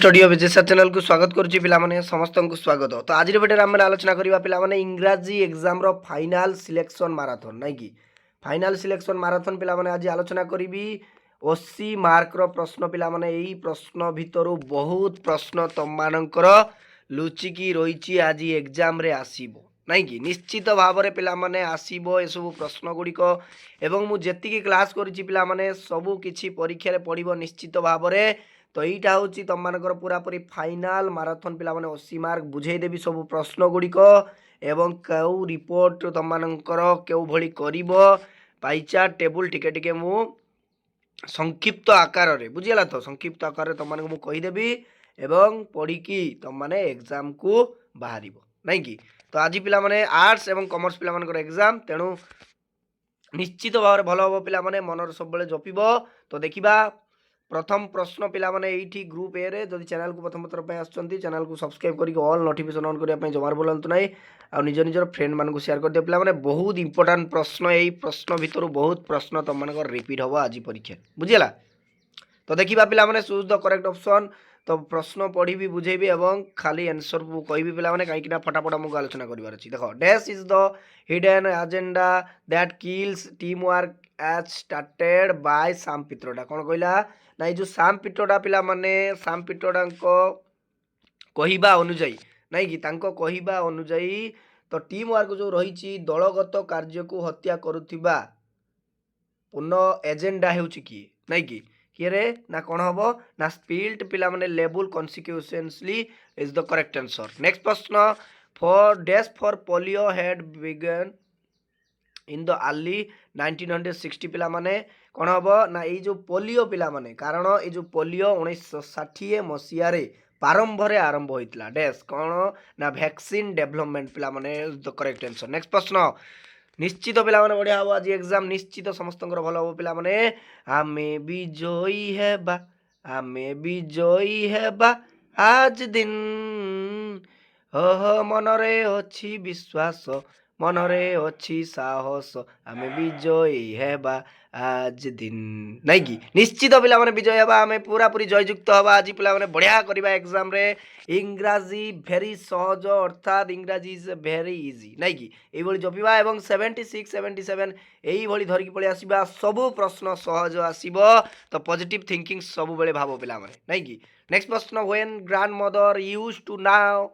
Study of जेसा channel को स्वागत करुच्ची पिलामाने समस्त को स्वागत। तो आज वीडियो आम आलोचना करबा पिलामाने इंग्राजी एग्जाम रो फाइनल सिलेक्शन माराथन नाइ कि फाइनल सिलेक्शन माराथन पिलामाने आज आलोचना करी 80 मार्क रो प्रश्न पिलामाने एई प्रश्न भितरु बहुत प्रश्न तुम मानकर लुचिकी रही आज एग्जाम रे आसीबो नाइ कि निश्चित भाव में पिलामाने आसीबो ए सब प्रश्न गुड़िक एवं मु जेतिकी क्लास करिछि पिलामाने सबु किछि परीक्षा रे पड़िबो निश्चित भाव में। तो यहीटा हूँ तुम मानकर पूरापूरी फाइनाल माराथन पिला 80 मार्क बुझेदेवी सब प्रश्न गुड़िक एवं कौ रिपोर्ट तुम मानकर क्यों भली कर टेबुल टिके टिके मु संक्षिप्त आकार रे बुझीगला तो संक्षिप्त आकार तुम मानक कहीदेवी एवं पढ़ी तुम माने एग्जाम को बाहर नाइ कि। तो आज पिला माने आर्ट्स एवं कॉमर्स पिला मानकर एग्जाम तेणु निश्चित भाव में भल हम पिला माने मनर सब बेले जपिब। तो देखिबा प्रथम प्रश्न पिला माने एठी ग्रुप ए रे जदि चैनल को प्रथम थर पे आछंती चैनल को सब्सक्राइब करिक ऑल नोटिफिकेशन ऑन करिया पय जमार बोलंतु नै आ निज निजर फ्रेंड मान को शेयर कर दिया पिला माने बहुत इंपोर्टेंट प्रश्न एई प्रश्न भितर बहुत प्रश्न तुम मानकर रिपीट हबो आज परीक्षा बुझिला। तो देखिबा पिला माने चूज द करेक्ट ऑप्शन। तो प्रश्न पढ़ी भी बुझेबी एवं खाली आंसर कहबी पिला माने काई किना फटाफट हमको आलोचना करिवार अछि। देखो dash is the hidden agenda that kills team work as started by Sam Pitroda कोन कहला ना जो साम पिट्रोडा पिला माने साम पिट्रोडा कहवा अनुजाई नाइ कि तांको कहवा अनुजाई तो टीम वर्क जो रही दलगत कार्य को हत्या करुथिबा पूर्ण एजेंडा हेउची किए नाइ कि किए रे ना कौन हम ना स्पिल्ट पिला माने लेबुल consequently is the correct answer. Next प्रश्न for dash for polio had begun in the early 1960 पिला माने कौन हम ना ये जो पोलियो पिला माने कारण ये जो पोलियो 1960 मसीह प्रारंभ रे आरंभ होइतला डैश कौन ना वैक्सीन डेवलपमेंट पिला माने द करेक्ट आंसर। नेक्स्ट प्रश्न निश्चित पिला माने बढ़िया हम आज एग्जाम निश्चित समस्त भल हम पिला माने आमे विजयी हेबा आमे विजयी हेबा आज दिन मनरे अछि विश्वास मनरे अछि साहस आमे विजयी हेबा आज दिन नाइ कि निश्चित पिला माने विजय हेबा आमे पूरा पूरी जययुक्त हवा आज पिला माने बढ़िया करबा एग्जाम रे। इंग्राजी भेरी सहज अर्थात इंग्राजी इज भेरी इजी नाइ कि एई भली जपिबा एवं 76 77 एई भली धरिक पळि आसीबा सबु प्रश्न सहज आसीबो। तो पॉजिटिव थिंकिंग सबु बेले भाबो पिला माने नाइ कि। नेक्स्ट प्रश्न when grandmother used to now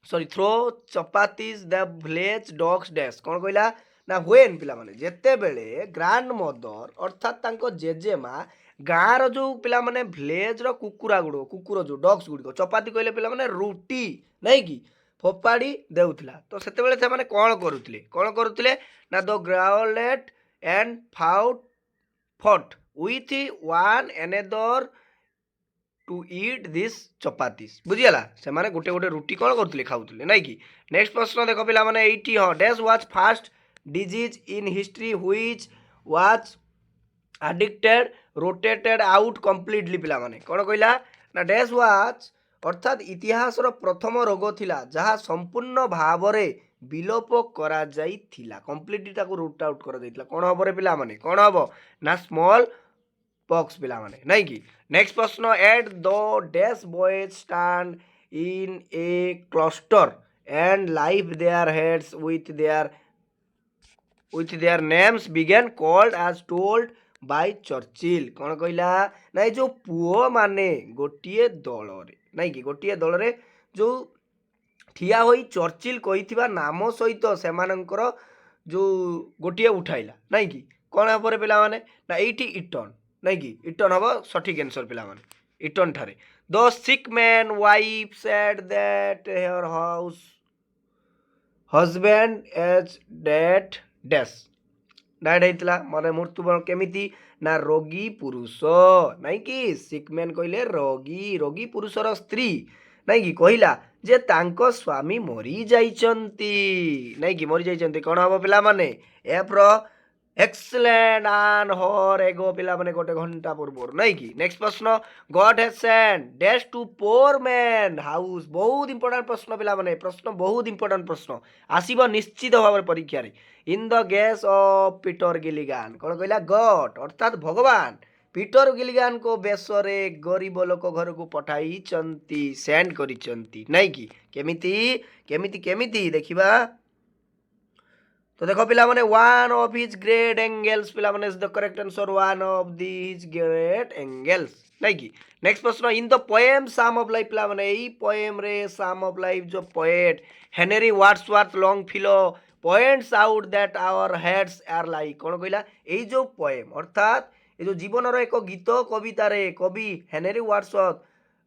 throw chapatis the village dogs dash कौन कहला ना व्हेन पिला माने जेते बेले ग्रैंड मदर अर्थात तांको जेजेमा गाँव जो पिला माने विलेज रो कुकुरा गुड़ो कुकुर जो डॉग्स गुड़िक चपाती कहले पिला माने रुटी नाइ कि फोपाड़ी देउथिला। तो सेते बेले से माने कौन करुथिले ना द ग्राउलेट एंड फाउट फट with one another to eat this chapatis बुझीगला से माने गोटे गोटे रुटी कौन करते खाऊले नाइ कि। नेक्स्ट प्रश्न देख पिला माने एटी हाँ dash was fast disease in history which was addicted rotated out completely पिला माने कौन कहला ना डैश वाज अर्थात इतिहास रो प्रथम रोग थिला जहाँ संपूर्ण भाव रे विलोप करा जाई थिला कंप्लीटली ताको रूट आउट करा जाइतिला कौन हबो रे पिला माने कौन हबो ना स्मॉल पॉक्स पिला माने नाइ कि। नेक्स्ट प्रश्न at the dash boys stand in a cluster and live their heads with their names begin called as told by Churchill कौन कहला ना जो पुओ माने गोटिए दल रे नाइ कि गोटिए दल रे जो ठिया होई चर्चिल कहिथिबा नाम सहित सेमानंकर जो गोटिए उठाइला नाइ कि कौन हबो रे पिला माने ना एठी इटन नाइ कि इटन हबो सठिक आंसर पिला माने इटन ठारे। The sick man wife said that her house husband as dead dash died हेतला माने मृत्युवरण केमिति ना रोगी पुरुष नाइ कि सिक मैन कहले रोगी रोगी पुरुषर स्त्री नाइ कि कहला जे तांको स्वामी मरी जाइचंती नाइ कि मरी जाइचंती कौन हबो पिला माने एफ रो एक्सलेंट आन हर एगो पिला माने गोटे घंटा पूर्व नाइ कि। नेक्स्ट प्रश्न God has sent dash to poor man house बहुत इंपोर्टेंट प्रश्न पिला माने प्रश्न बहुत इंपोर्टेंट प्रश्न आसीबो निश्चित भाव में परीक्षा रे in the guess of Peter Gilligan कौन कहला गॉड अर्थात भगवान पीटर गिलिगन को बेसरे गरीब लोक घर को पठाई सेंड करिसंती नहीं कि केमिति केमिति केमिति देखिबा। तो देखो पिला माने one of his great angels पिला माने is the correct answer one of this great angels नहीं कि। नेक्स्ट प्रश्न in the poem psalm of life पिला माने ई पोएम रे साम ऑफ लाइफ जो poet Henry Wadsworth Longfellow points out that our hearts are like कौन कहला ए जो पोएम अर्थात ये जो जीवन एक गीत कवितार कवि हेनरी वार्ड्सवर्थ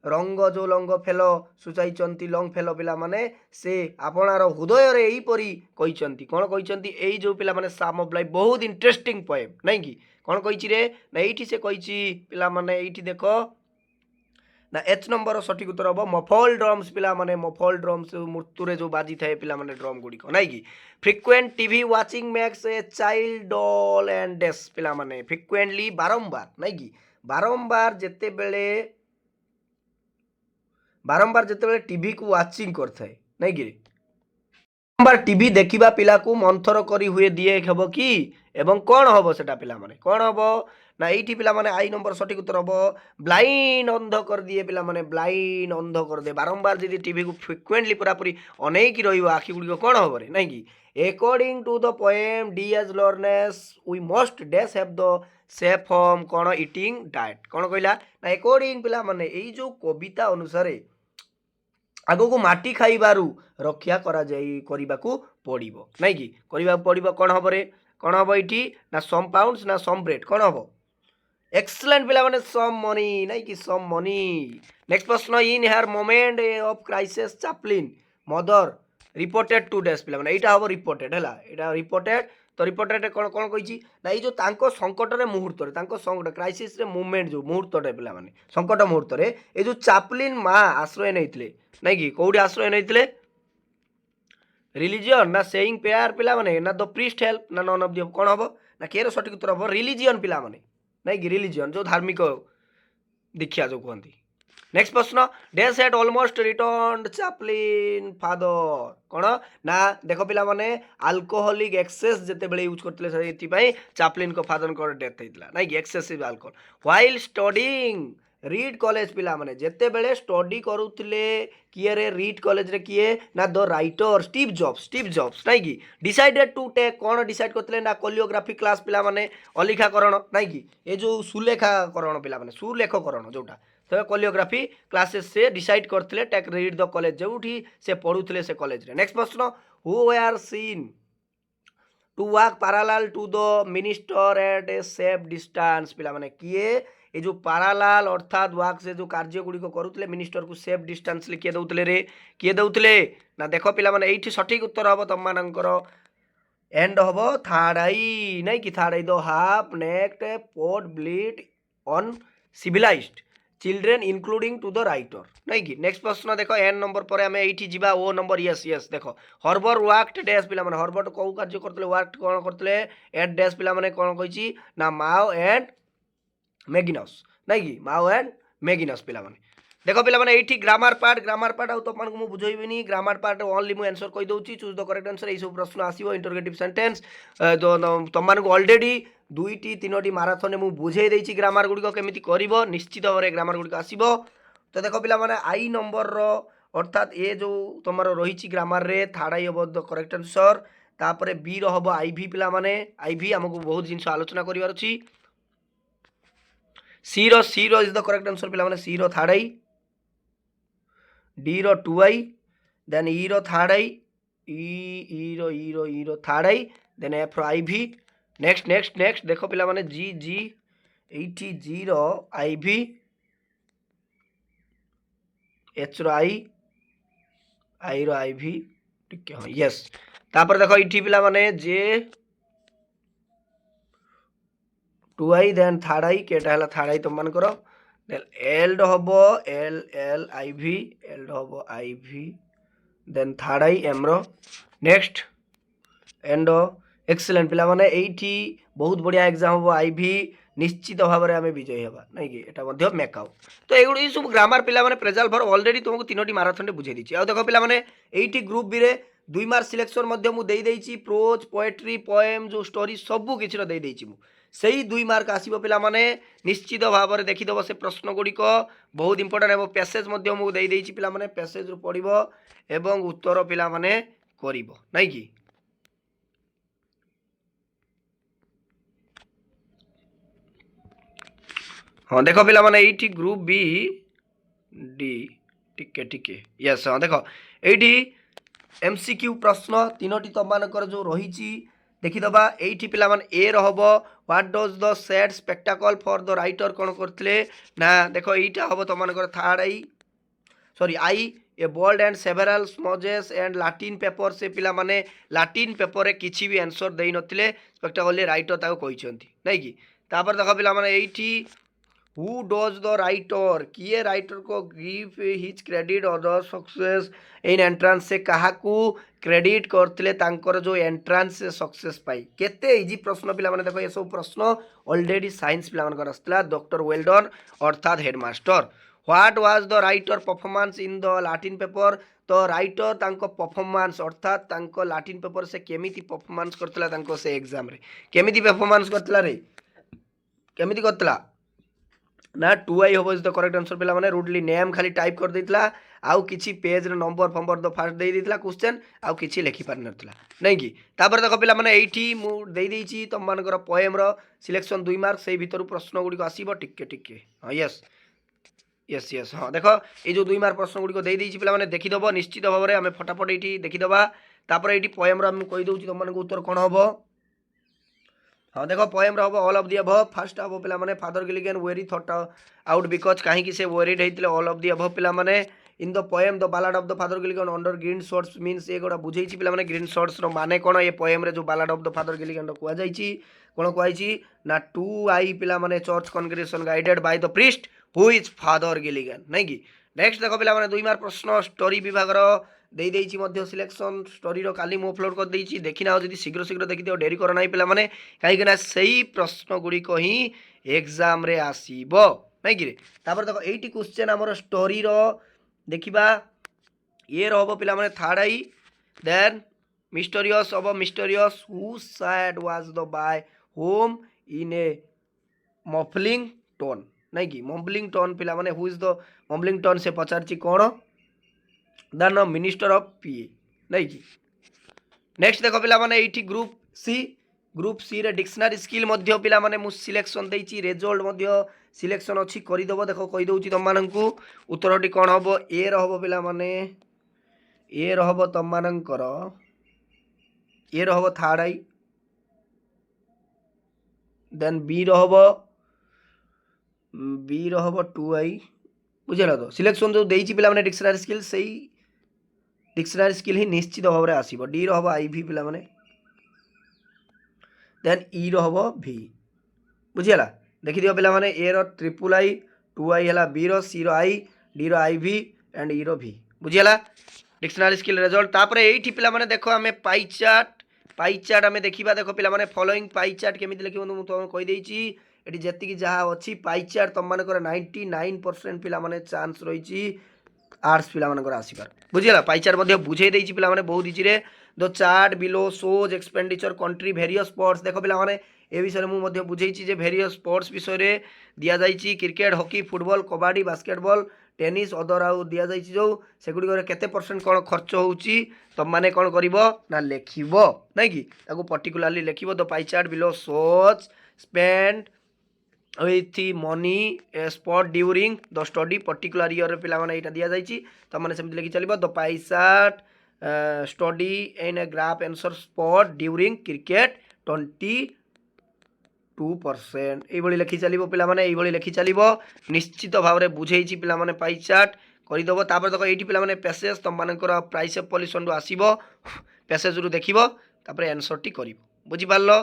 रंग जो लंग फेल सुचाई लंग फेल पिला माने से आपणार हृदय रे एहीपरी कहिसंती कौन कहिसंती एई जो पिला माने साम ऑफ लाइफ बहुत इंटरेस्टिंग पोएम नहीं कि कौन कहिछि रे ना एठी से कहिछि पिला माने एठी देखो ना एच नंबर सठिक उत्तर हम मफल ड्रम्स पिला माने मफल ड्रम्स मृत्यु जो बाजी थाए पिला माने ड्रम गुड़िक नहीं कि। Frequent TV watching makes a child dull and dash पिला माने फ्रिक्वेंटली बारंबार नहीं कि बारंबार जिते टीवी को वाचिंग करथाए नहीं कि बारंबार टीवी देखिबा पिला को मंथर करी हुए दिए हेबो कि एवं कौन हम सेटा पिला माने कौन हम ना ये पिला माने आई नंबर सठिक उत्तर हम ब्लाइंड अंध कर दिए पिला माने ब्लाइंड अंध कर दे बारंबार जी टीवी को फ्रिक्वेंटली पूरापूरी अनेक रही आखि गुड़िक कौन हम रे नहीं कि। According to the poem D H Lawrence we must dash have the safe home कौन इटिंग डाएट कौन कहला ना अकॉर्डिंग पिला माने यही जो कविता अनुसार आग को माटी खाइबारु रक्षा करने पड़ो नहीं कि पड़ो कौन हम रे कौन हम ये ना सम पाउंड्स ना सम ब्रेड कौन हम एक्सलेंट पिला माने सम मनी नहीं कि सम मनी। नेक्स्ट प्रश्न in her moment of crisis Chaplin mother reported to dash पिला माने एटा हम रिपोर्टेड है एटा रिपोर्टेड तो रिपोर्टेड कौन कौन कही ना ये जो तांको संकट रे मुहूर्त रे तांको संकट क्राइसिस रे मूवमेंट जो मुहूर्त रे पिला माने संकट मुहूर्त रे ए जो चैपलिन माँ आश्रय नहीं नहीं कि कौटी आश्रय नहीं रिलीजियन ना सेइंग पेयर पिला माने ना द प्रीस्ट हेल्प ना नन ऑफ द कौन हम ना केर सठिक उत्तर हम रिलीजियन पिला माने नहीं कि रिलीजियन जो धार्मिक दीक्षा जो कहती। नेक्स्ट प्रश्न dash had almost return Chaplin father कौन ना देख पिला माने अल्कोहलिक एक्सेस जिते बड़े यूज करते से चैपलिन को फादर को डेथ होता नहीं कि excessive alcohol while studying read college पिला माने जेते बेले स्टडी करुले किए रे रीड कॉलेज रे किए ना द राइटर स्टीव जॉब्स नहीं कि डिसाइडेड टू टेक कौन डिसाइड करते ना कोरियोग्राफी क्लास पिला माने अलिखाकरण नहीं कि ये जो सुलेखाकरण पिला माने सुलेखकरण जोटा तो कोरियोग्राफी क्लासेस से डिसाइड करते टेक रीड द कॉलेज जो से पढ़ुले से कॉलेज रे। नेक्स्ट प्रश्न who are seen to walk parallel to the minister at a safe distance पिला माने किए ये जो पारालाल अर्थात वाक से जो कार्य गुड़िक करुले मिनिस्टर को सेफ डिस्टेंस किए दौले रे किए दौले ना देख पिला माने ये सठिक उत्तर हम तुम मानकर एंड हम थर्ड आई नहीं कि third I the half next port bleed on civilized children including to the writer नहीं कि। नेक्स्ट प्रश्न देख एन नंबर पर आम ये जा ओ नंबर यस देख हर्बर वाक्ड डैश पिला माने हर्बर कौ कार्य करते वाक्ड कौन करते एट डैश पिला माने कौन कही ना माओ एंड मैगिनस नहीं कि माओ एंड मैगिनस पिला माने देख पिला माने ये ग्रामर पार्ट आउ तुमको मुझे बुझेबी ग्रामर पार्ट ओनली मुझे आंसर कही दूसरी चूज द करेक्ट आंसर यही सब प्रश्न आसो इंटरगेटिव सेंटेंस तुमको ऑलरेडी दुईटी तीनोटी माराथन मुझे बुझे देछि ग्रामर गुड़िक केमिति करिवो निश्चित भाव में ग्रामर गुड़िक आसीबो। तो देख पिला माने आई नंबर रो अर्थात ए जो तुम रही ग्रामर रे थर्ड आई हम द करेक्ट आंसर तापर बी रो हम आईवी पिला माने आईवी हमको बहुत जिनस आलोचना करिवार अछि सी रो इज द करेक्ट आंसर पिला माने सी रो थर्ड आई डी रो टू आई देन ई रो थर्ड आई ई रो थर्ड आई देन एफ रो आईवी नेक्स्ट देख पिला माने जी एटी जी रो आईवी एच रो आई रो आईवी ठीक है यस तापर देखो इठी पिला माने J two I then third I केटा है थर्ड आई तुम मान करो एल हम L IV then third I M row next and excellent पिला माने एठी बहुत बढ़िया एग्जाम हम आईवी निश्चित भाव में आम विजयी हवा नहीं कि एटा मेकआउट। तो ये सब ग्रामर पिला माने प्रेजल भर ऑलरेडी तुमको तीनोटी माराथन बुझे दी आ देख पिला माने एठी ग्रुप बी रे 2 मार्क सिलेक्शन मध्य मु देई देछि प्रोज पोएट्री पोएम जो स्टोरी सबू किछि रो देई देछि मु से ही 2 मार्क आसीबो पिला माने निश्चित भाव में देखिदेव से प्रश्न गुड़िक बहुत इंपोर्टेंट है पैसेज मुझे देदेछि पिला माने पैसेज रु पढ़िबो एवं उत्तर पिला माने करिवो नै कि हाँ देख पिला माने एठी ग्रुप बी डी टिके टिके यस हाँ देख एठी एमसीक्यू प्रश्न तीनोटी तुम मानकर जो रही देखीदबा एठी पिला माने ए रहब what does the sad spectacle for the writer कौन करथिले ना देखो एटा हबो तुम मानकर third I a bold and several smudges एंड लाटिन पेपर से पिला माने लाटिन पेपर रे किछि भी आंसर देई नथिले स्पेक्टाकल राइटर ताको कहिसंती नै कि तापर देखो पिला माने एठी हु डज द राइटर किए राइटर को give his credit other success in entrance से काहाकू क्रेडिट करथिले तांकर जो एंट्रांस से सक्सेस पाई केते इजी प्रश्न पिला माने देखो ये सब प्रश्न ऑलरेडी साइंस पिला मानकर आस्तला डॉक्टर वेल्डन अर्थात headmaster what was the writer performance in the Latin paper तो राइटर तांको परफॉर्मेंस अर्थात तांको लाटिन पेपर से केमिति परफॉर्मेंस करतला तांको से एग्जाम रे केमिति परफॉर्मेंस करतला रे केमिति करतला ना 2i हम इज द करेक्ट आंसर पिला माने रूडली नेम खाली टाइप कर देतला आउ किछि पेज रे नंबर फंबर द फास्ट दे देतला क्वेश्चन आउ किछि लिखि पार नतला नै कि तापर देखो पिला माने एठी मु दे देछि तुम मानकर पोएम रो सिलेक्शन 2 मार्क से भीतर प्रश्न गुडी को आसीबो टिके टिके हां यस यस यस हाँ देख ये जो 2 मार्क प्रश्न गुडी को दे देछि पिला माने देखि दबो निश्चित भाव में आम फटाफट एठी देखि दबा तापर एठी पोएम रो हम कहि दउछि तुम मानक उत्तर कोन हबो हाँ देखो पोएम रो all of the above first हबो पिला माने father Gilligan very thought out because काहे कि से वरीड हेतिले ऑल ऑफ द अबव पिला माने in the poem the ballad of the father Gilligan under green shorts means a गोडा बुझेछि पिला माने ग्रीन शॉर्ट्स रो माने कोन ये पोएम रे जो ballad of the father Gilligan रो कुआ जाईछि कोन कुआइछि ना 2i पिला माने church congregation guided by the priest who is father Gilligan नै कि नेक्स्ट देखो पिला माने 2 मार्क प्रश्न स्टोरी विभाग रो दे देछि मध्य सिलेक्शन स्टोरी रो काली मु अपलोड कर देछि देखिना जदी शीघ्र शीघ्र देखि दियो डेरी कर नाही पिला माने काहे कि ना सही प्रश्न गुडी को ही एग्जाम रे आसीबो नै कि तापर देखो 80 क्वेश्चन हमर स्टोरी रो देखिबा ये रहबो पिला माने third I then mysterious of mysterious who said was the by home in a muffling tone नै कि मफलिंग टोन पिला माने who is the muffling tone से पचारछि कोन द मिनिस्टर ऑफ पीए नै कि नेक्स्ट देखो पिला माने एठी ग्रुप सी रे डिक्शनरी स्किल मध्य पिला माने मु सिलेक्शन देछि रिजल्ट मध्य सिलेक्शन अछि करि दबो देखो कहि दउछि तम माननकु उत्तरटी कोन हबो ए रहबो पिला माने ए रहबो तम माननकर ए रहबो थर्ड आई देन बी रहबो 2i बुझला तो सिलेक्शन जो देछि पिला माने डिक्शनरी स्किल सही डिक्शनरी स्किल ही निश्चित भाव में आसीबो डी रहबो आईवी पिला माने देन ई रहबो भी बुझियला देखि दियो पिला माने ए रो ट्रिपल आई 2i हला बी रो सी रो आई डी रो आईवी एंड ई रो भी बुझियला डिक्शनरी स्किल रिजल्ट तापर एठी पिला माने देखो हमें पाई चार्ट हमें देखिबा देखो पिला माने फॉलोइंग पाई चार्ट केमिति लिखिबो मु तो कहि देछि एठी जेतिकी जहा अछि पाई चार्ट तम मानकर 99% पिला माने चांस रहिछि आर्ट्स पिला मानकर आसीबार बुझियला पाई चार्ट मध्ये बुझे देछि पिला माने बहुत इजी रे the chart below shows expenditure country various sports देखो पिला माने ए विषय मु मध्ये बुझेछि जे वेरियस स्पोर्ट्स विषय रे दिया जाइछि cricket hockey football kabaddi basketball tennis other आउ दिया जाइछि जो सेगुडी करे केते परसेंट कोन खर्च होउछि तम माने कोन करिवो ना लेखिबो नै कि ताको पर्टिकुलरली लेखिबो the pie chart below shows spend with money spot during the study particular year पिला माने एटा दिया जाइछि त माने सेमति लिखि चलिबो the pie chart study in a graph answer spot during cricket 22% ए बळी लिखि चलिबो पिला माने ए बळी लिखि चलिबो निश्चित भाव रे बुझेइछि पिला माने पाई चार्ट करि दबो तापर देखो एठी पिला माने पैसेज तम मानकर प्राइस ऑफ पॉल्यूशन रु आसीबो पैसेज रु देखिबो तापर आंसर टी करिवो बुझि पारलो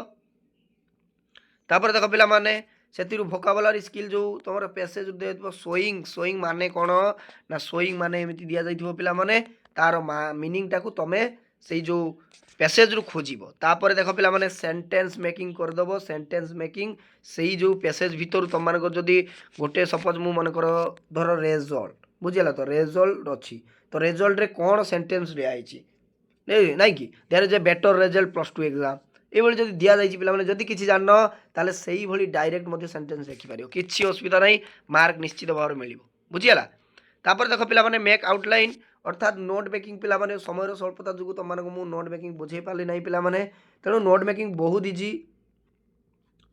तापर देखो पिला माने सेतिरु वोकाबुलरी स्किल जो तुमर पैसेज देथिबो सोइंग माने कोन ना सोइंग माने एमिति दिया जाइथिबो पिला माने तार मीनिंग टाकू तमे सेई जो पैसेज रु खोजिबो तापर देखो पिला माने सेंटेंस मेकिंग कर दबो सेंटेंस मेकिंग सेई जो पैसेज भीतर तुम मानकर जदी गोटे सपोज मु मन कर धर रिजल्ट बुझिला तो रिजल्ट अछि तो रिजल्ट रे कोन सेंटेंस रे आइछि नै कि there is a better result +2 exam এইভাবে যদি দিয়াଯାଇଛି ପିଲାମାନେ ଯଦି କିଛି ଜାଣିନ ତାହେଲେ ସେଇଭଳି ଡାଇରେକ୍ଟ ମଧ୍ୟ ସେଣ୍ଟେନ୍ସ ଲେଖିପାରିବ, କିଛି ଅସୁବିଧା ନାହିଁ, ମାର୍କ ନିଶ୍ଚିତ ଭାବରେ ମିଳିବ। ବୁଝିଗଲା? ତାପରେ ଦେଖ ପିଲାମାନେ ମେକ୍ ଆଉଟଲାଇନ୍ ଅର୍ଥାତ୍ ନୋଟ୍ ମେକିଂ ପିଲାମାନେ ସମୟର ସ୍ୱଳ୍ପତା ଯୋଗୁଁ ତୁମମାନଙ୍କୁ ମୁଁ ନୋଟ୍ ମେକିଂ ବୁଝେଇ ପାରିଲି ନାହିଁ ପିଲାମାନେ, ତେଣୁ ନୋଟ୍ ମେକିଂ ବହୁତ ଇଜି।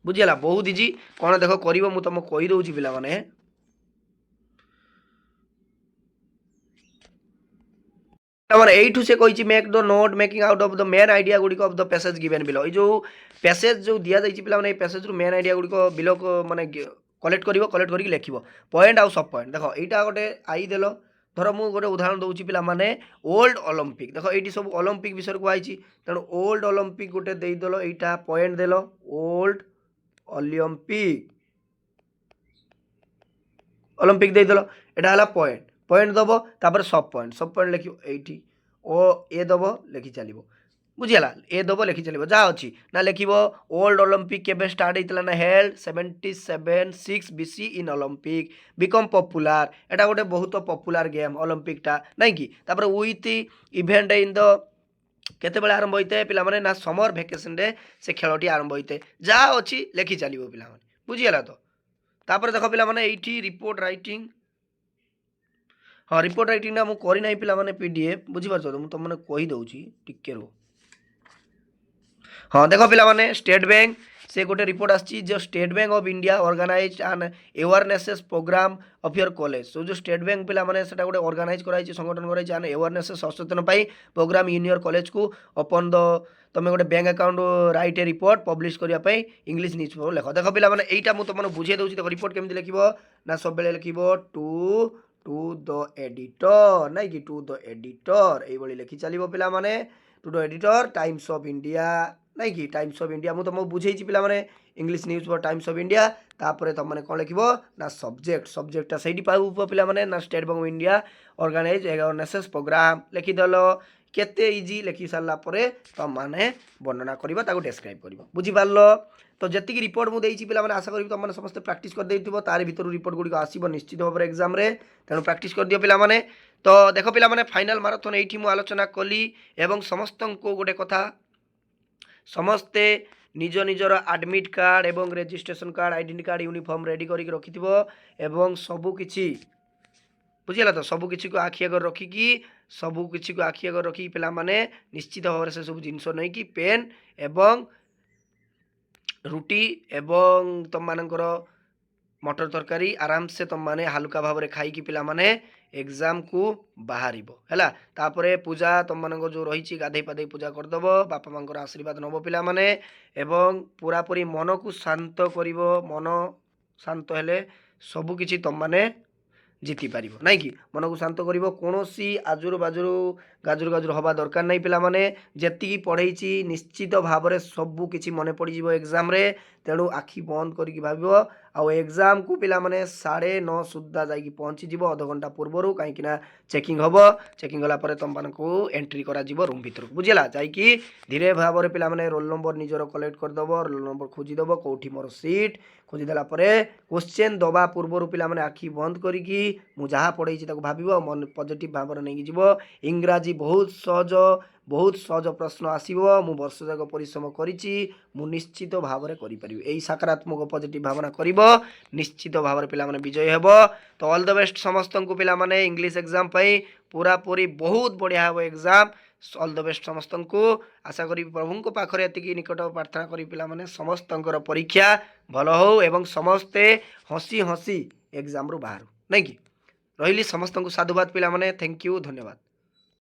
ବୁଝିଗଲା? ବହୁତ ଇଜି। କ'ଣ ଦେଖ କରିବ ମୁଁ ତୁମକୁ କହିଦେଉଛି ପିଲାମାନେ। এইଠୁ ସେ କହିଛି make the note making out of the main idea ଗୁଡ଼ିକ of the passage given below. ଏଇ ଯେଉଁ ପ୍ୟାସେଜ୍ ଯେଉଁ ଦିଆଯାଇଛି ପିଲାମାନେ, ଏଇ ପ୍ୟାସେଜ୍ରୁ ମେନ୍ ଆଇଡ଼ିଆ ଗୁଡ଼ିକ ବିଲୋ ମାନେ କଲେକ୍ଟ କରିବ, କଲେକ୍ଟ କରିକି ଲେଖିବ ପଏଣ୍ଟ ଆଉ ସବ୍ ପଏଣ୍ଟ। ଦେଖ ଏଇଟା ଗୋଟେ ଆଇ ଦେଲ, ଧର ମୁଁ ଗୋଟେ ଉଦାହରଣ ଦେଉଛି ପିଲାମାନେ ଓଲ୍ଡ ଅଲମ୍ପିକ୍। ଦେଖ ଏଇଠି ସବୁ ଅଲମ୍ପିକ୍ ବିଷୟରେ କୁହାଯାଇଛି, ତେଣୁ ଓଲ୍ଡ ଅଲମ୍ପିକ୍ ଗୋଟେ ଦେଇଦେଲ, ଏଇଟା ପଏଣ୍ଟ ଦେଲ ଓଲ୍ଡ ଅଲମ୍ପିକ୍ ଦେଇଦେଲ, ଏଇଟା ହେଲା ପଏଣ୍ଟ। ପଏଣ୍ଟ ଦେବ, ତାପରେ ସବ୍ ପଏଣ୍ଟ ଲେଖିବ ଏଇଠି, ଓ ଏ ଦେବ ଲେଖି ଚାଲିବ। ବୁଝିଗଲା? ଏ ଦେବ ଲେଖି ଚାଲିବ। ଯାହା ଅଛି ନା ଲେଖିବ ଓଲ୍ଡ ଅଲମ୍ପିକ୍ କେବେ ଷ୍ଟାର୍ଟ ହେଇଥିଲା ନା held 77-6 BC in Olympic become popular. ଏଇଟା ଗୋଟେ ବହୁତ ପପୁଲାର ଗେମ୍ ଅଲମ୍ପିକ୍ଟା, ନାଇଁ କି? ତାପରେ ୱିଥ୍ ଇଭେଣ୍ଟ ଇନ୍ ଦ କେତେବେଳେ ଆରମ୍ଭ ହୋଇଥାଏ ପିଲାମାନେ ନା ସମର ଭେକେସନରେ ସେ ଖେଳଟି ଆରମ୍ଭ ହୋଇଥାଏ। ଯାହା ଅଛି ଲେଖି ଚାଲିବ ପିଲାମାନେ। ବୁଝିଗଲା ତ? ତାପରେ ଦେଖ ପିଲାମାନେ ଏଇଠି ରିପୋର୍ଟ ରାଇଟିଂ। ହଁ ରିପୋର୍ଟ ରାଇଟିଂଟା ମୁଁ କରିନାହିଁ ପିଲାମାନେ PDF, ବୁଝିପାରୁଛ ତ? ମୁଁ ତୁମମାନେ କହିଦେଉଛି ଟିକେ ରୁହ। हाँ देख पिलाने स्टेट बैंक से गोटे रिपोर्ट आसी जो State Bank of India organise and awareness programme of your college. So जो स्टेट बैंक पिलाने से गोटे ऑर्गेनाइज कराई संगठन कराई and awareness Sachetan programme in your college को ओपन द तुम गोटे बैंक अकाउंट राइट ए रिपोर्ट पब्लिश करने इंग्लिश न्यूज पेपर लेख। देख पिलाने यहाँ मुझे तुमने बुझे दूसरी देख रिपोर्ट केमती लिख ना सब बेले लिख टू द एडिटर ना कि टू द एडिटर ये लिखि चलो पिलाने to the editor Times of India ना कि टाइम्स ऑफ इंडिया मुझे तुमको बुझे पिलाने English newspaper Times of India तापर तुमने कौन लिख ना सब्जेक्टा से पिलाने ना State Bank of India organise awareness programme लिखिदेल केते इजी लिखि सारा तुमने वर्णना करवा डेस्क्राइब कर बुझीपार। तो जी रिपोर्ट मुझे पे आशा करी तुमने समस्त प्रैक्टिस कर देथिबो तार भीतर रिपोर्ट गुड़िक आसो निश्चित भाव में एग्जाम रे तेणु प्रैक्टिस कर दियो पिलाने। तो देख पिलाने फाइनल माराथन ये मुझे आलोचना कली एवं समस्त को गोटे कथा समस्ते निज निजर आडमिट कार्ड एवं registration card identity card uniform ready करके रखिथिबो एवं सबुकिछि बुझीगला तो सबुकिछि को आखि आगर रखिकी सबुकिछि को आखि आगर रखिकी पिलाने निश्चित भाव से सब जिनस नहीं कि पेन एवं रुटी एवं तुम मानकर मटर तरकारी आराम से तुम माने हल्का भाव में खाई पिलाने एग्जाम को बाहर है। तापर पूजा तुम मान जो रही गाधे पाधे पूजा करदेव बापा माँ आशीर्वाद नब पिलाने एवं पूरापूरी मन को शांत कर मन शांत हेले सबुकिछि तुम माने जीति पार नाई कि मन को शांत कर कौन आजुर बाजुर गाजुर गाजुर हवा दरकार नहीं पिलाने जी पढ़े निश्चित भाव में सबू किसी मन पड़ज एग्जाम रे तेणु आखि बंद करके भाव आउ एग्जाम को पिलाने 9:30 सुधा जा पहुँचीज अध घंटा पूर्वर कहीं चेकिंग हम चेकिंग गलापर तुम को एंट्री करा रूम भर को बुझेगा जाकि धीरे भाव में पिलाने रोल नंबर निजर कलेक्ट करदेव रोल नंबर खोजिदेव कौटी मोर सीट खोजिदेला क्वेश्चन दबा पूर्वर पिलाने आखि बंद करी मु जहाँ पढ़े भाव मन पॉजिटिव भाव में नहीं जीव इंग्राजी बहुत सहज प्रश्न आसो मु वर्ष जाक परिश्रम करी निश्चित भाव में करी सकारात्मक पॉजिटिव भावना कर निश्चित भाव में पिलाने विजय हेब। तो ऑल द बेस्ट समस्त को पिलाने इंग्लिश एग्जाम पूरा पूरी बहुत बढ़िया हे एग्जाम ऑल द बेस्ट समस्त को आशा करी प्रभु को पाखरे एतिकी निकट प्रार्थना करी पिलाने समस्त परीक्षा भल हो एवं समस्ते हसी हसी एग्जाम रु बाहर नहीं कि रही समस्त को साधुवाद पिलाने थैंक यू धन्यवाद।